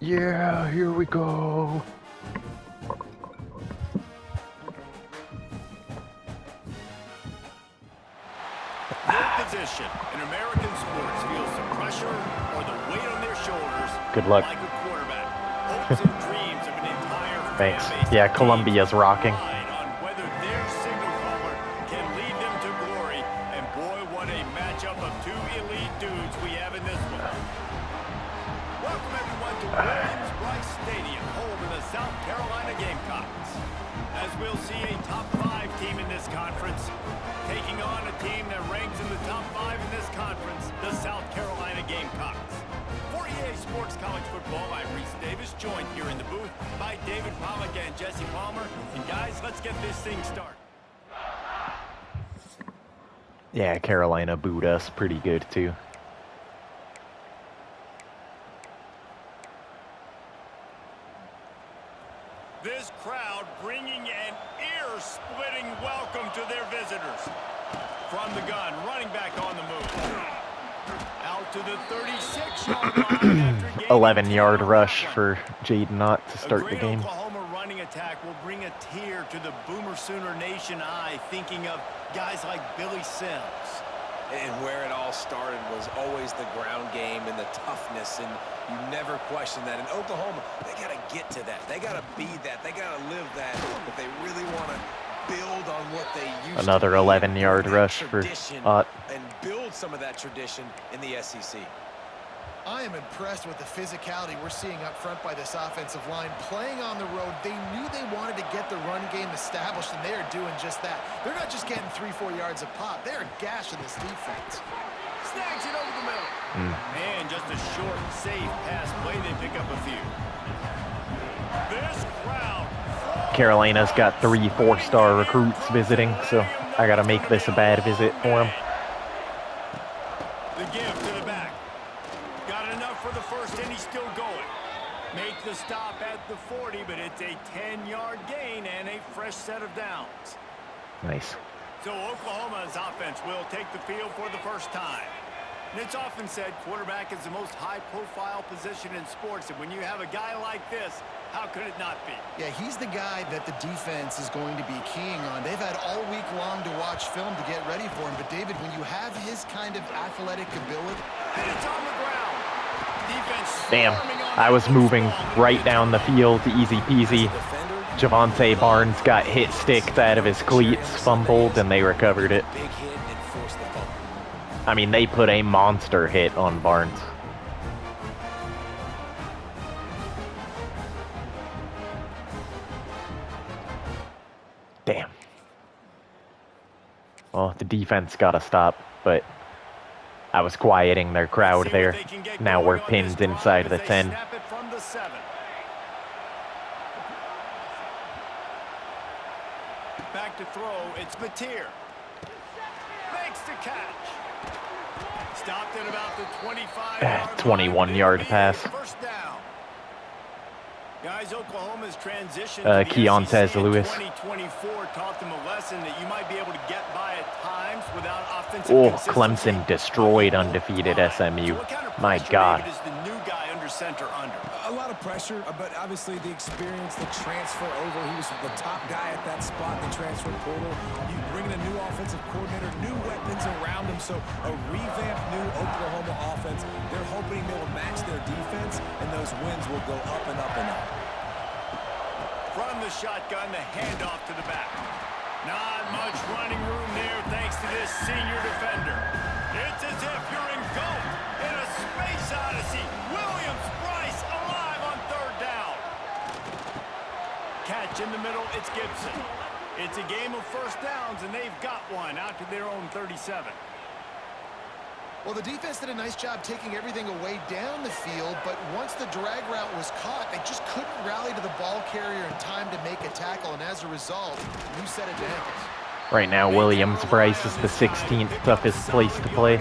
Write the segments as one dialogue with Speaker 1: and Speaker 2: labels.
Speaker 1: Yeah, here we go.
Speaker 2: Good position in American sports feels the pressure or the weight on their shoulders.
Speaker 1: Good luck.
Speaker 2: Like a quarterback. Hopes and dreams of an entire
Speaker 1: Thanks.
Speaker 2: fan base
Speaker 1: Yeah, Columbia's rocking.
Speaker 2: on whether their signal caller can lead them to glory. And boy, what a matchup of two elite dudes we have in this one. Welcome everyone to Williams-Brice Stadium, home of the South Carolina Gamecocks. As we'll see a top 5 team in this conference taking on a team that ranks in the top 5 in this conference, the South Carolina Gamecocks. For EA Sports College Football, I'm Reese Davis, joined here in the booth by David Pollack and Jesse Palmer. And guys, let's get this thing started.
Speaker 1: Yeah, Carolina booed us pretty good too.
Speaker 2: This crowd bringing an ear-splitting welcome to their visitors. From the gun, running back on the move. Out to the 36-yard line after gaining
Speaker 1: 11-yard
Speaker 2: 10
Speaker 1: rush
Speaker 2: on that
Speaker 1: for Jaden Ott to start the
Speaker 2: great
Speaker 1: game.
Speaker 2: Oklahoma running attack will bring a tear to the Boomer Sooner Nation eye, thinking of guys like Billy Sims.
Speaker 3: And where it all started was always the ground game and the toughness, and you never question that. In Oklahoma, they got to get to that. They got to be that. They got to live that if they really want to build on what they used
Speaker 1: Another
Speaker 3: to be.
Speaker 1: 11-yard rush for Ott.
Speaker 3: And build some of that tradition in the SEC.
Speaker 4: I am impressed with the physicality we're seeing up front by this offensive line. Playing on the road, they knew they wanted to get the run game established, and they are doing just that. They're not just getting 3-4 yards a pop. They are gashing this defense.
Speaker 2: Snags it over the middle. And just a short, safe pass play. They pick up a few. This crowd.
Speaker 1: Carolina's got 3 4-star recruits visiting, so I gotta make this a bad visit for them.
Speaker 2: The give to the back. Got enough for the first, and he's still going. Make the stop at the 40, but it's a 10-yard gain and a fresh set of downs.
Speaker 1: Nice.
Speaker 2: So Oklahoma's offense will take the field for the first time. And it's often said quarterback is the most high-profile position in sports, and when you have a guy like this, how could it not be?
Speaker 4: Yeah, he's the guy that the defense is going to be keying on. They've had all week long to watch film to get ready for him. But, David, when you have his kind of athletic ability...
Speaker 2: And it's on the ground. Defense
Speaker 1: Damn, I was moving right down the field, easy peasy. Javante Barnes got hit sticked out of his cleats, fumbled, and they recovered it. I mean, they put a monster hit on Barnes. Damn. Well, the defense got to stop, but I was quieting their crowd there. Now we're pinned inside the 10.
Speaker 2: Back to throw, it's Mateer. Makes the catch. Stopped at about the 25-yard
Speaker 1: 21-yard pass.
Speaker 2: First down. Guys, Oklahoma's transition
Speaker 1: Keontez Lewis.
Speaker 2: 2024 taught them a lesson that you might be able to get by at times without offensive consistency.
Speaker 1: Clemson destroyed undefeated SMU.
Speaker 2: So what kind of
Speaker 1: My
Speaker 2: pressure
Speaker 1: God.
Speaker 2: David, is the new guy under center under?
Speaker 5: A lot of pressure, but obviously the experience, the transfer over. He was the top guy at that spot in the transfer portal. You bring in a new offensive coordinator, new weapons around him, so a revamped new Oklahoma offense. They're hoping they will match their defense, and those wins will go up and up and up.
Speaker 2: From the shotgun, the handoff to the back. Not much running room there thanks to this senior defender. It's as if you're engulfed in a space odyssey. Williams-Brice alive on third down. Catch in the middle, it's Gibson. It's a game of first downs, and they've got one out to their own 37.
Speaker 4: Well, the defense did a nice job taking everything away down the field, but once the drag route was caught, they just couldn't rally to the ball carrier in time to make a tackle, and as a result, new set of downs.
Speaker 1: Right now, Williams-Brice is the 16th toughest place to play.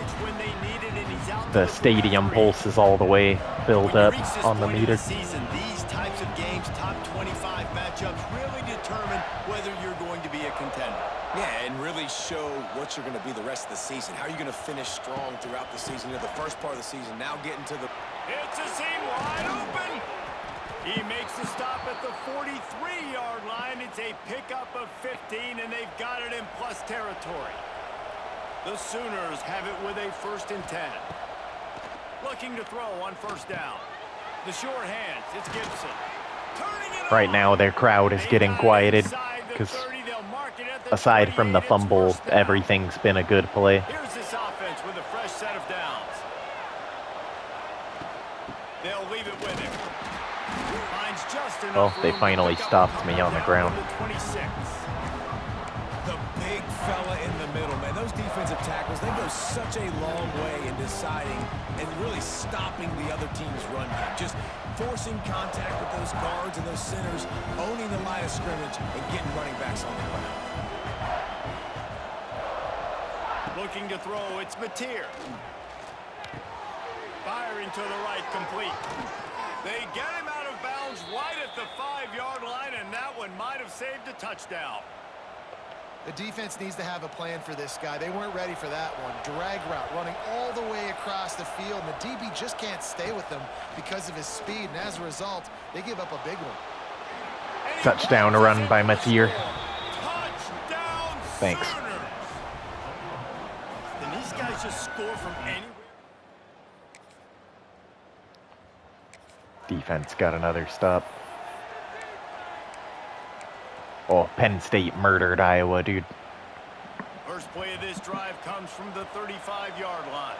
Speaker 1: The stadium pulse is all the way filled up on the meter.
Speaker 2: These types of games, top 25 matchups, really determine whether you're going to be a contender.
Speaker 3: Yeah, and really show what you're going to be the rest of the season. How are you going to finish strong throughout the season? You know, the first part of the season, now getting to the...
Speaker 2: It's a seam wide open. He makes the stop at the 43-yard line. It's a pickup of 15, and they've got it in plus territory. The Sooners have it with a 1st and 10. Looking to throw on 1st down. The short hands, it's Gibson.
Speaker 1: Right now, their crowd is getting quieted because aside from the fumble, everything's been a good play.
Speaker 2: Here's this offense with a fresh set of downs. They'll leave it with him. Finds just enough
Speaker 1: Oh, they
Speaker 2: room to
Speaker 1: finally
Speaker 2: pick up
Speaker 1: stopped
Speaker 2: a
Speaker 1: me
Speaker 2: first
Speaker 1: on the
Speaker 2: down
Speaker 1: ground.
Speaker 2: from the 26.
Speaker 5: The big fella in the middle, man. Those defensive tackles, they go such a long way in deciding and really stopping the other team's run game. Just forcing contact with those guards and those centers, owning the line of scrimmage, and getting running backs on the ground.
Speaker 2: Looking to throw, it's Mateer. Firing to the right, complete. They get him out of bounds right at the 5-yard line, and that one might have saved a touchdown.
Speaker 4: The defense needs to have a plan for this guy. They weren't ready for that one. Drag route, running all the way across the field, and the DB just can't stay with them because of his speed, and as a result, they give up a big one.
Speaker 1: Touchdown run by Mateer.
Speaker 2: Touchdown,
Speaker 1: Thanks.
Speaker 2: Sooners. Can these guys just score from anywhere?
Speaker 1: Defense got another stop. Oh, Penn State murdered Iowa, dude.
Speaker 2: First play of this drive comes from the 35-yard line.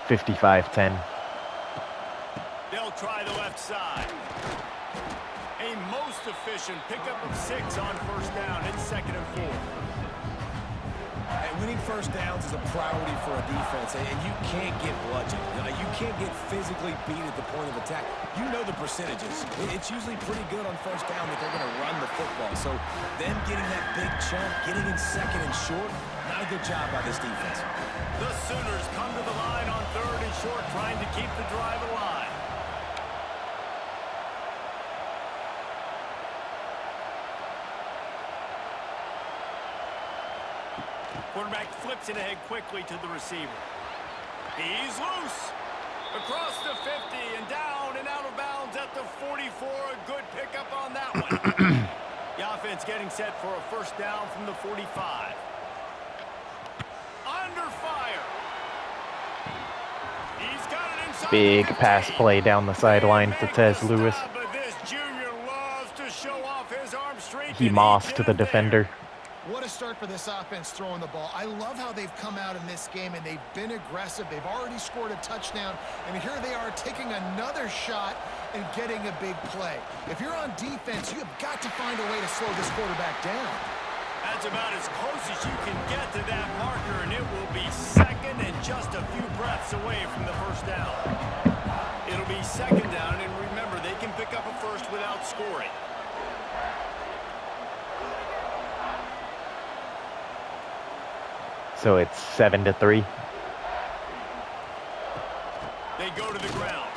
Speaker 1: 55-10.
Speaker 2: They'll try the left side. A most efficient pickup of 6 on 1st down. It's 2nd and 4.
Speaker 5: And winning 1st downs is a priority for a defense, and you can't get bludgeoned. You can't get physically beat at the point of attack. You know the percentages. It's usually pretty good on 1st down that they're going to run the football. So them getting that big chunk, getting in 2nd and short, not a good job by this defense.
Speaker 2: The Sooners come to the line on 3rd and short, trying to keep the drive alive. Quarterback flips it ahead quickly to the receiver. He's loose. Across the 50 and down and out of bounds at the 44. A good pickup on that one. The offense getting set for a 1st down from the 45. Under fire. He's got it inside.
Speaker 1: Big pass play down the sideline to Tez Lewis.
Speaker 2: But this junior loves to show off his arm strength.
Speaker 1: He mossed the defender.
Speaker 4: What a start for this offense throwing the ball. I love how they've come out in this game, and they've been aggressive. They've already scored a touchdown, and here they are taking another shot and getting a big play. If you're on defense, you have got to find a way to slow this quarterback down.
Speaker 2: That's about as close as you can get to that marker, and it will be 2nd and just a few breaths away from the 1st down. It'll be 2nd down, and remember, they can pick up a 1st without scoring.
Speaker 1: So it's 7-3.
Speaker 2: They go to the ground,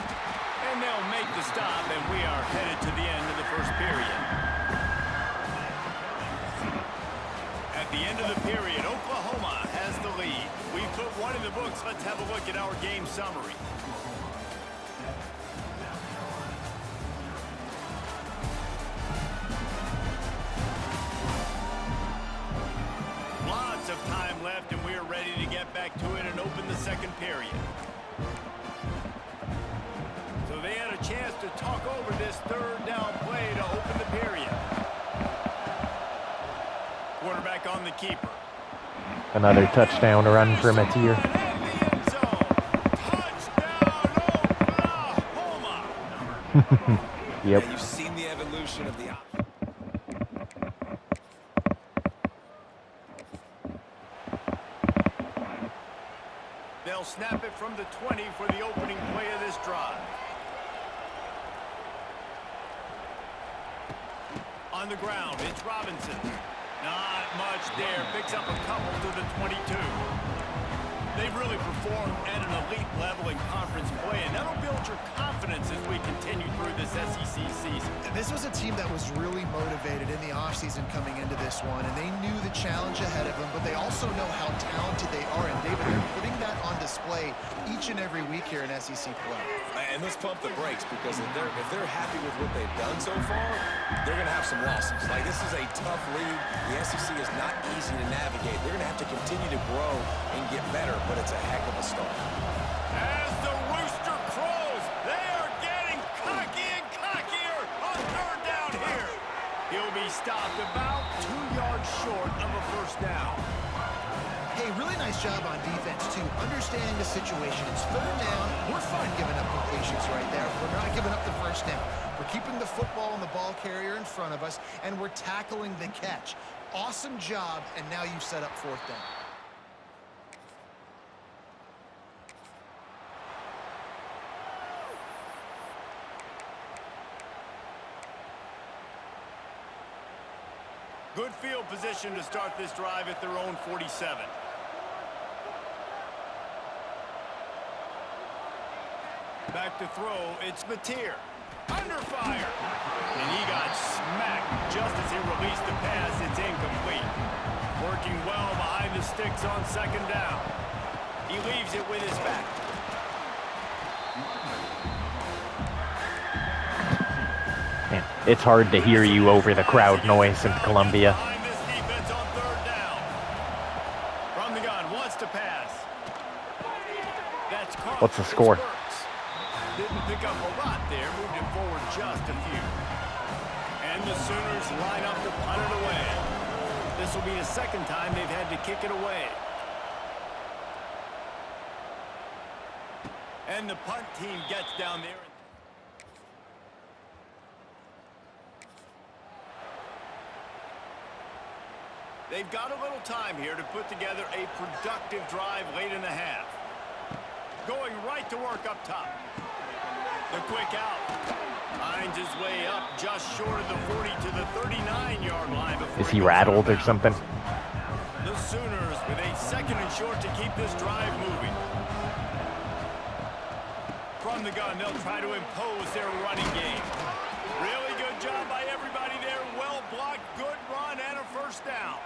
Speaker 2: and they'll make the stop, and we are headed to the end of the 1st period. At the end of the period, Oklahoma has the lead. We've put one in the books. Let's have a look at our game summary. Lots of time left, and we are ready to get back to it and open the 2nd period. So they had a chance to talk over this 3rd down play to open the period. Quarterback on the keeper.
Speaker 1: Another touchdown run for Mateer.
Speaker 2: Touchdown, Oklahoma!
Speaker 1: Yep.
Speaker 5: And you've seen the evolution of the option.
Speaker 2: They'll snap it from the 20 for the opening play of this drive. On the ground, it's Robinson. Not much there. Picks up a couple to the 22. They've really performed at an elite level in conference play, and that'll build your confidence as we continue through this SEC season.
Speaker 4: And this was a team team that was really motivated in the offseason coming into this one, and they knew the challenge ahead of them, but they also know how talented they are, and David, they're putting that on display each and every week here in SEC play.
Speaker 5: And let's pump the brakes, because if they're happy with what they've done so far, they're going to have some losses. Like, this is a tough league. The SEC is not easy to navigate. They're going to have to continue to grow and get better, but it's a heck of a start.
Speaker 2: As the rooster crows, they are getting cocky and cockier on third down here. He'll be stopped about 2 yards short of a first down.
Speaker 4: Hey, really nice job on defense, too, understanding the situation. It's third down. We're fine giving up completions right there. We're not giving up the first down. We're keeping the football and the ball carrier in front of us, and we're tackling the catch. Awesome job, and now you've set up fourth down.
Speaker 2: Good field position to start this drive at their own 47. Back to throw, it's Mateer. Under fire. And he got smacked just as he released the pass. It's incomplete. Working well behind the sticks on second down. He leaves it with his back.
Speaker 1: Man, it's hard to hear you over the crowd noise in Columbia.
Speaker 2: Behind this defense on third down. From the gun, wants to pass. That's caught.
Speaker 1: What's the score?
Speaker 2: Didn't pick up a lot there, moved it forward just a few. And the Sooners line up to punt it away. This will be the second time they've had to kick it away. And the punt team gets down there. They've got a little time here to put together a productive drive late in the half. Going right to work up top. The quick out. Finds his way up just short of the 40 to the 39-yard line.
Speaker 1: Is he rattled or something?
Speaker 2: The Sooners with a second and short to keep this drive moving. From the gun, they'll try to impose their running game. Really good job by everybody there. Well blocked, good run, and a first down.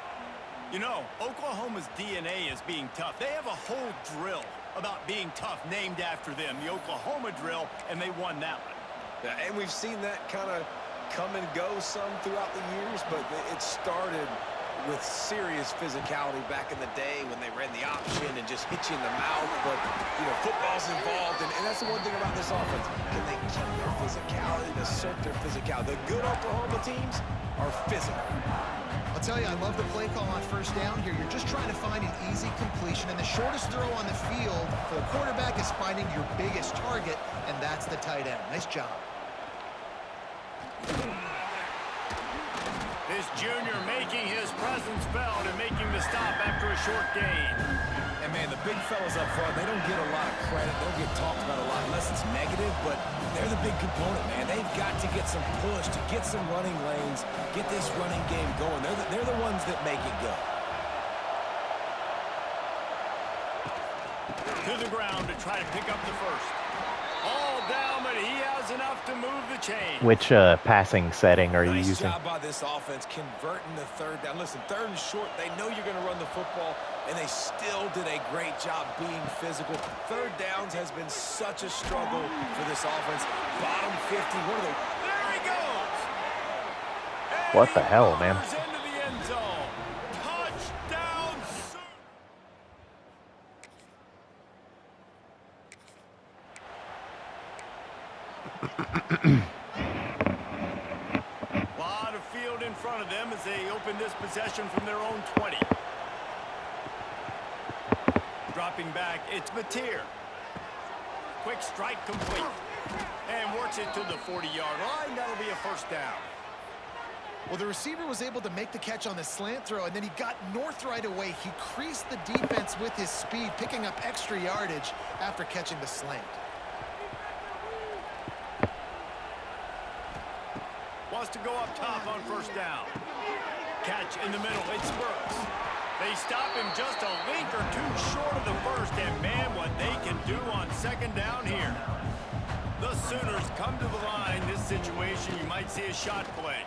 Speaker 2: You know, Oklahoma's DNA is being tough. They have a whole drill about being tough named after them, the Oklahoma drill, and they won that one.
Speaker 3: Yeah, and we've seen that kind of come and go some throughout the years, but it started with serious physicality back in the day when they ran the option and just hit you in the mouth. But, you know, football's involved, and that's the one thing about this offense. Can they keep their physicality and assert their physicality? The good Oklahoma teams are physical.
Speaker 4: I'll tell you, I love the play call on first down here. You're just trying to find an easy completion, and the shortest throw on the field for the quarterback is finding your biggest target, and that's the tight end. Nice job.
Speaker 2: This junior making his presence felt and making the stop after a short gain.
Speaker 5: And, man, the big fellas up front, they don't get a lot of credit. They don't get talked about a lot unless it's negative, but they're the big component, man. They've got to get some push, to get some running lanes, get this running game going. They're the ones that make it go.
Speaker 2: To the ground to try to pick up the first. All down, but he has enough to move the chain.
Speaker 1: Which passing setting are you
Speaker 5: Nice
Speaker 1: using?
Speaker 5: job by this offense converting the third down. Listen, third and short, they know you're going to run the football, and they still did a great job being physical. Third downs has been such a struggle for this offense. Bottom 50, one of the...
Speaker 2: There he goes. And
Speaker 1: What the
Speaker 2: he
Speaker 1: hell, man?
Speaker 2: wanders into the end zone. Touchdown, Sooners. Lot of field in front of them as they open this possession from their own 20. Dropping back, it's Mateer. Quick strike complete. And works it to the 40-yard line. That'll be a first down.
Speaker 4: Well, the receiver was able to make the catch on the slant throw, and then he got north right away. He creased the defense with his speed, picking up extra yardage after catching the slant.
Speaker 2: Wants to go up top on first down. Catch in the middle, it's Burks. They stop him just a link or two short of the first, and man, what they can do on second down here. The Sooners come to the line. This situation, you might see a shot play.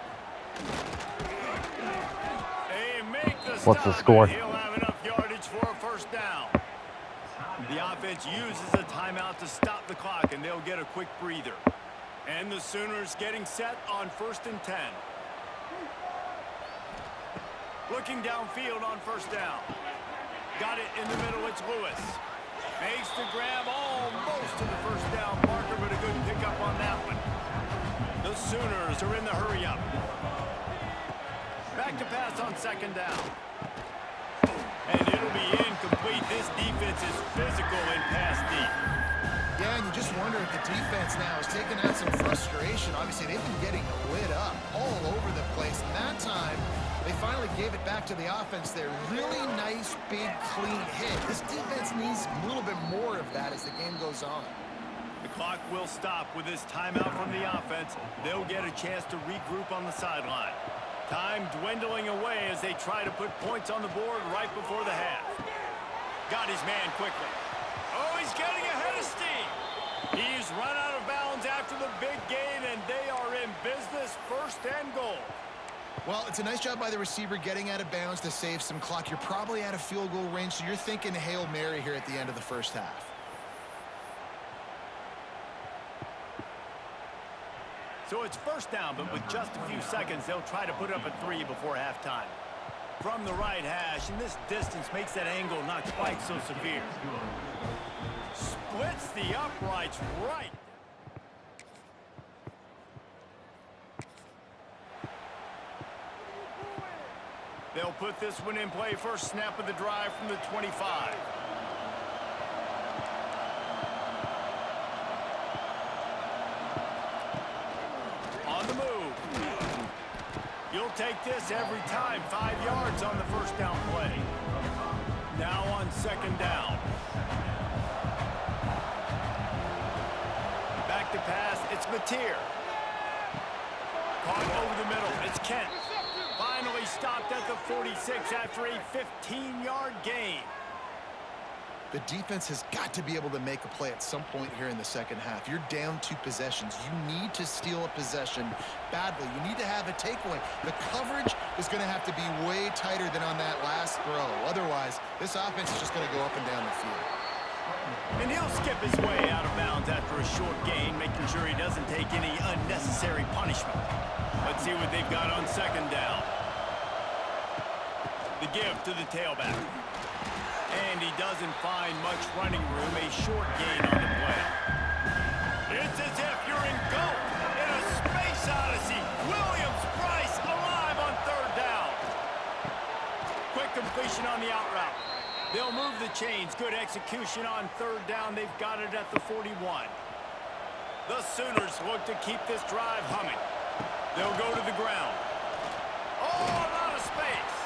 Speaker 2: They make the
Speaker 1: What's the
Speaker 2: stop,
Speaker 1: score?
Speaker 2: and he'll have enough yardage for a first down. The offense uses a timeout to stop the clock, and they'll get a quick breather. And the Sooners getting set on 1st and 10. Looking downfield on first down. Got it in the middle, it's Lewis. Makes the grab almost to the first down marker, but a good pickup on that one. The Sooners are in the hurry-up. Back to pass on 2nd down. And it'll be incomplete. This defense is physical in pass deep.
Speaker 4: Yeah, and you just wonder if the defense now is taking out some frustration. Obviously, they've been getting lit up all over the place. And that time, they finally gave it back to the offense there. Really nice, big, clean hit. This defense needs a little bit more of that as the game goes on.
Speaker 2: The clock will stop with this timeout from the offense. They'll get a chance to regroup on the sideline. Time dwindling away as they try to put points on the board right before the half. Got his man quickly. Oh, he's getting ahead of steam. He's run out of bounds after the big gain, and they are in business, 1st and goal.
Speaker 4: Well, it's a nice job by the receiver getting out of bounds to save some clock. You're probably out of field goal range, so you're thinking Hail Mary here at the end of the first half.
Speaker 2: So it's first down, but with just a few seconds, they'll try to put up a 3 before halftime. From the right hash, and this distance makes that angle not quite so severe. Splits the uprights right. They'll put this one in play. First snap of the drive from the 25. On the move. You'll take this every time. 5 yards on the first down play. Now on 2nd down. Back to pass. It's Mateer. Caught over the middle. It's Kent. Finally stopped at the 46 after a 15-yard gain.
Speaker 4: The defense has got to be able to make a play at some point here in the second half. You're down 2 possessions. You need to steal a possession badly. You need to have a takeaway. The coverage is going to have to be way tighter than on that last throw. Otherwise, this offense is just going to go up and down the field.
Speaker 2: And he'll skip his way out of bounds after a short gain, making sure he doesn't take any unnecessary punishment. Let's see what they've got on 2nd down. The give to the tailback. And he doesn't find much running room. A short gain on the play. It's as if you're engulfed in a space odyssey. Williams-Brice alive on 3rd down. Quick completion on the out route. They'll move the chains. Good execution on 3rd down. They've got it at the 41. The Sooners look to keep this drive humming. They'll go to the ground. Oh, a lot of space.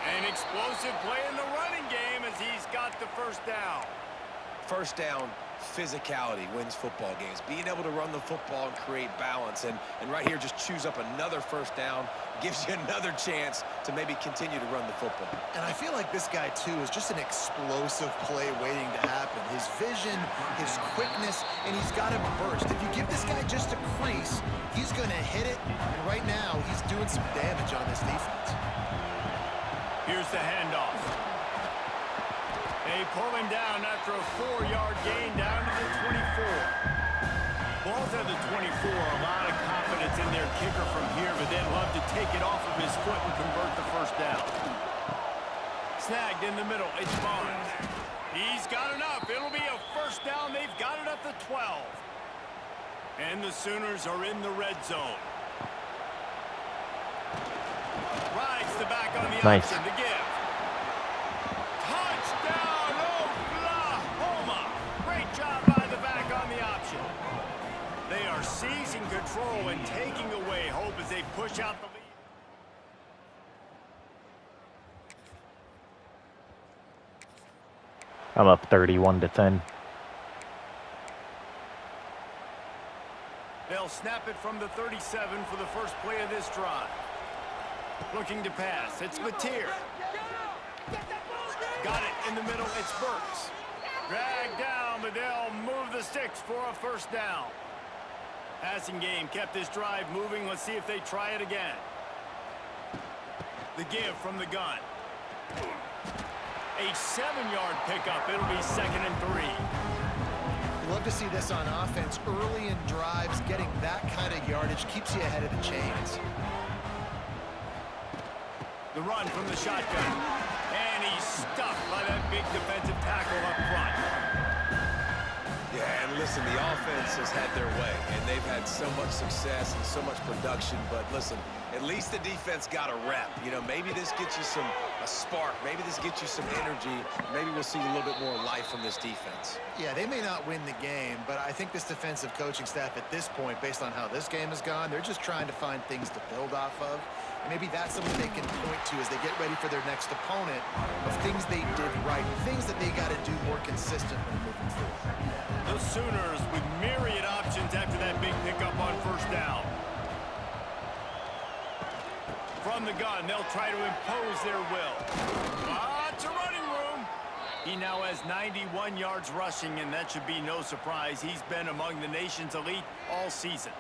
Speaker 2: An explosive play in the running game as he's got the first down.
Speaker 3: First down, physicality wins football games. Being able to run the football and create balance. And right here, just choose up another first down. Gives you another chance to maybe continue to run the football.
Speaker 4: And I feel like this guy, too, is just an explosive play waiting to happen. His vision, his quickness, and he's got a burst. If you give this guy just a crease, he's going to hit it. And right now, he's doing some damage on this defense.
Speaker 2: Here's the handoff. They pull him down after a 4-yard gain down to the 24. Ball's at the 24. A lot of confidence in their kicker from here, but they'd love to take it off of his foot and convert the first down. Snagged in the middle. It's Barnes. He's got enough. It'll be a first down. They've got it at the 12. And the Sooners are in the red zone. Rides the back on the option to give. Touchdown, Oklahoma! Great job by the back on the option. They are seizing control and taking away hope as they push out the lead.
Speaker 1: I'm up 31-10.
Speaker 2: They'll snap it from the 37 for the first play of this drive. Looking to pass. It's Mateer. Got it in the middle. It's Burks. Dragged down, but they'll move the sticks for a first down. Passing game kept this drive moving. Let's see if they try it again. The give from the gun. A 7-yard pickup. It'll be 2nd and 3.
Speaker 4: You love to see this on offense. Early in drives, getting that kind of yardage keeps you ahead of the chains.
Speaker 2: The run from the shotgun. And he's stuffed by that big defensive tackle up front.
Speaker 3: Yeah, and listen, the offense has had their way, and they've had so much success and so much production. But listen, at least the defense got a rep. You know, maybe this gets you a spark. Maybe this gets you some energy. Maybe we'll see a little bit more life from this defense.
Speaker 4: Yeah, they may not win the game, but I think this defensive coaching staff at this point, based on how this game has gone, they're just trying to find things to build off of. And maybe that's something they can point to as they get ready for their next opponent of things they did right, things that they got to do more consistently moving forward.
Speaker 2: The Sooners with myriad options after that big pickup on 1st down. From the gun, they'll try to impose their will. Lots of running room. He now has 91 yards rushing, and that should be no surprise. He's been among the nation's elite all season.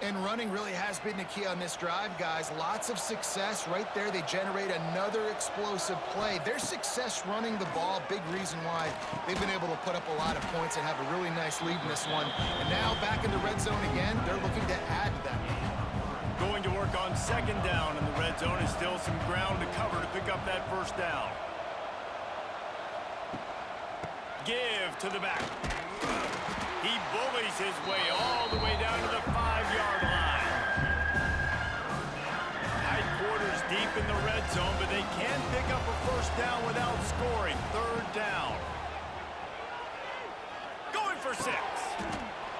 Speaker 4: And running really has been the key on this drive, guys. Lots of success right there. They generate another explosive play. Their success running the ball, big reason why they've been able to put up a lot of points and have a really nice lead in this one. And now back in the red zone again, they're looking to add to that.
Speaker 2: Going to work on 2nd down in the red zone. Is still some ground to cover to pick up that 1st down. Give to the back. He bullies his way all the way down to the 5-yard line. Tight quarters deep in the red zone, but they can pick up a 1st down without scoring. 3rd down. Going for 6.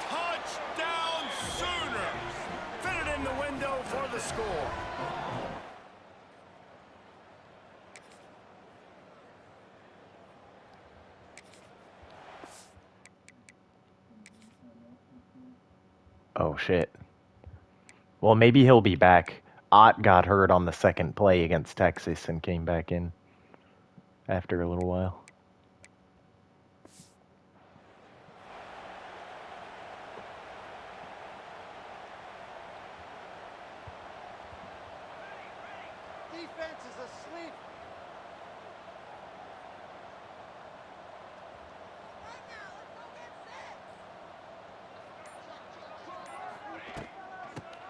Speaker 2: Touchdown Sooners. Fit it in the window for the score.
Speaker 1: Oh, shit. Well, maybe he'll be back. Ott got hurt on the 2nd play against Texas and came back in after a little while.
Speaker 6: Defense is asleep.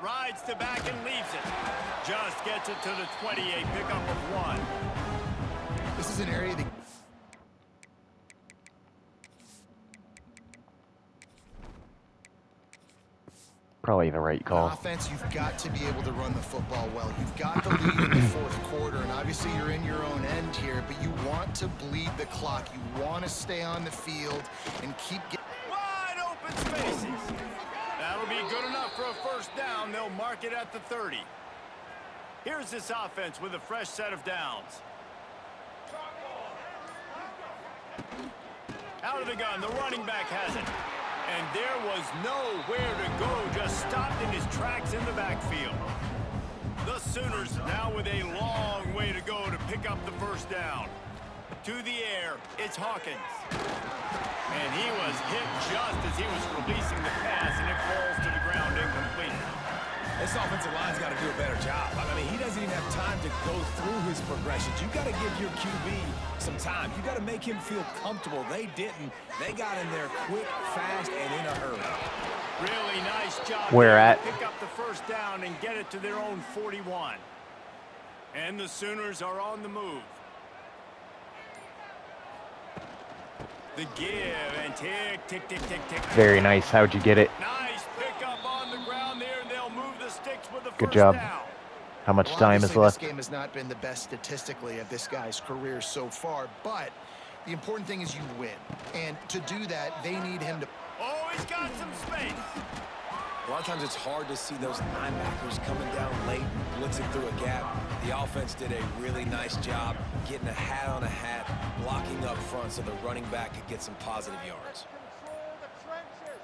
Speaker 2: Rides to back and leaves it. Just gets it to the 28, pickup of 1.
Speaker 4: This is an area that...
Speaker 1: Probably the right call.
Speaker 4: On offense, you've got to be able to run the football well. You've got the lead in the 4th quarter, and obviously you're in your own end here, but you want to bleed the clock. You want to stay on the field and keep getting...
Speaker 2: Wide open spaces. That'll be good enough for a 1st down. They'll mark it at the 30. Here's this offense with a fresh set of downs. Out of the gun, the running back has it. And there was nowhere to go, just stopped in his tracks in the backfield. The Sooners now with a long way to go to pick up the 1st down. To the air, it's Hawkins. And he was hit just as he was releasing the pass, and it falls to the ground incomplete.
Speaker 5: This offensive line's got to do a better job. I mean, he doesn't even have time to go through his progressions. You got to give your QB some time. You got to make him feel comfortable. They didn't. They got in there quick, fast, and in a hurry.
Speaker 2: Really nice job.
Speaker 1: Where at?
Speaker 2: Pick up the 1st down and get it to their own 41. And the Sooners are on the move. The give and tick, tick, tick, tick, tick.
Speaker 1: Very nice. How'd you get it?
Speaker 2: Nice pickup on the ground there, and they'll move the sticks with the
Speaker 1: Good
Speaker 2: 1st
Speaker 1: job.
Speaker 2: down.
Speaker 1: How much
Speaker 4: Well,
Speaker 1: time is
Speaker 4: obviously,
Speaker 1: left?
Speaker 4: This game has not been the best statistically of this guy's career so far, but the important thing is you win. And to do that, they need him to...
Speaker 2: Oh, he's got some space.
Speaker 5: A lot of times it's hard to see those linebackers coming down late and blitzing through a gap. The offense did a really nice job getting a hat on a hat, blocking up front so the running back could get some positive yards.
Speaker 6: Control the trenches.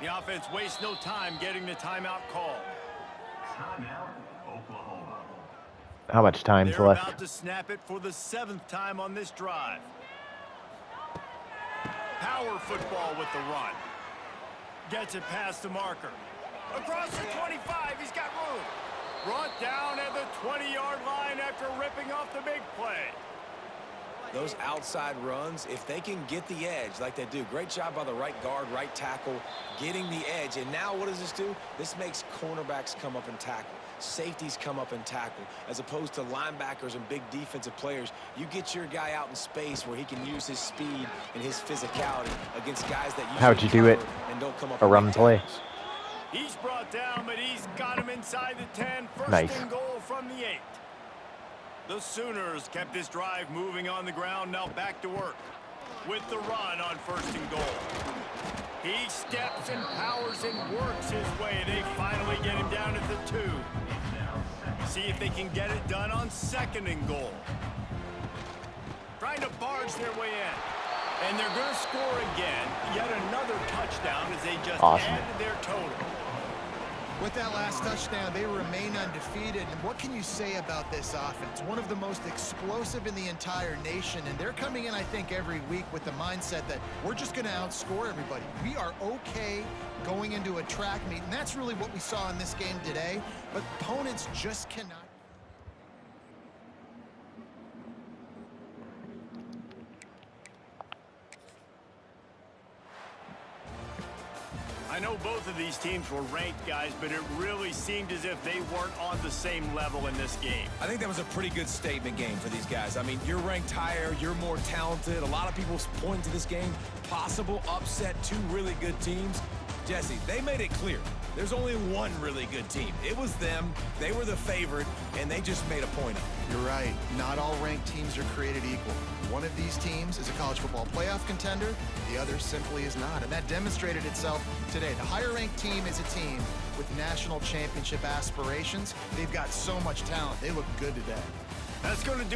Speaker 2: The offense wastes no time getting the timeout call.
Speaker 7: Timeout, Oklahoma.
Speaker 1: How much time's
Speaker 2: They're
Speaker 1: left?
Speaker 2: about to snap it for the 7th time on this drive. Power football with the run. Gets it past the marker. Across the 25, he's got room. Brought down at the 20-yard line after ripping off the big play.
Speaker 3: Those outside runs, if they can get the edge like they do, great job by the right guard, right tackle, getting the edge. And now what does this do? This makes cornerbacks come up and tackle. Safeties come up and tackle. As opposed to linebackers and big defensive players, you get your guy out in space where he can use his speed and his physicality against guys that usually
Speaker 1: How'd you do it?
Speaker 3: and don't come up
Speaker 1: A
Speaker 3: and
Speaker 1: run
Speaker 3: make
Speaker 1: play.
Speaker 3: tackles.
Speaker 2: He's brought down, but he's got him inside the 10. First
Speaker 1: Nice.
Speaker 2: and goal from the 8. The Sooners kept this drive moving on the ground. Now back to work with the run on first and goal. He steps and powers and works his way. They finally get him down at the 2. See if they can get it done on second and goal. Trying to barge their way in. And they're going to score again. Yet another touchdown as they just
Speaker 1: Awesome.
Speaker 2: added their total.
Speaker 4: With that last touchdown, they remain undefeated. And what can you say about this offense? One of the most explosive in the entire nation. And they're coming in, I think, every week with the mindset that we're just going to outscore everybody. We are okay going into a track meet. And that's really what we saw in this game today. But opponents just cannot.
Speaker 2: I know both of these teams were ranked, guys, but it really seemed as if they weren't on the same level in this game.
Speaker 5: I think that was a pretty good statement game for these guys. I mean, you're ranked higher, you're more talented. A lot of people point to this game, possible upset, 2 really good teams. Jesse, they made it clear. There's only one really good team. It was them. They were the favorite, and they just made a point of it.
Speaker 4: You're right. Not all ranked teams are created equal. One of these teams is a college football playoff contender. The other simply is not. And that demonstrated itself today. The higher ranked team is a team with national championship aspirations. They've got so much talent. They look good today.
Speaker 2: That's going to do it.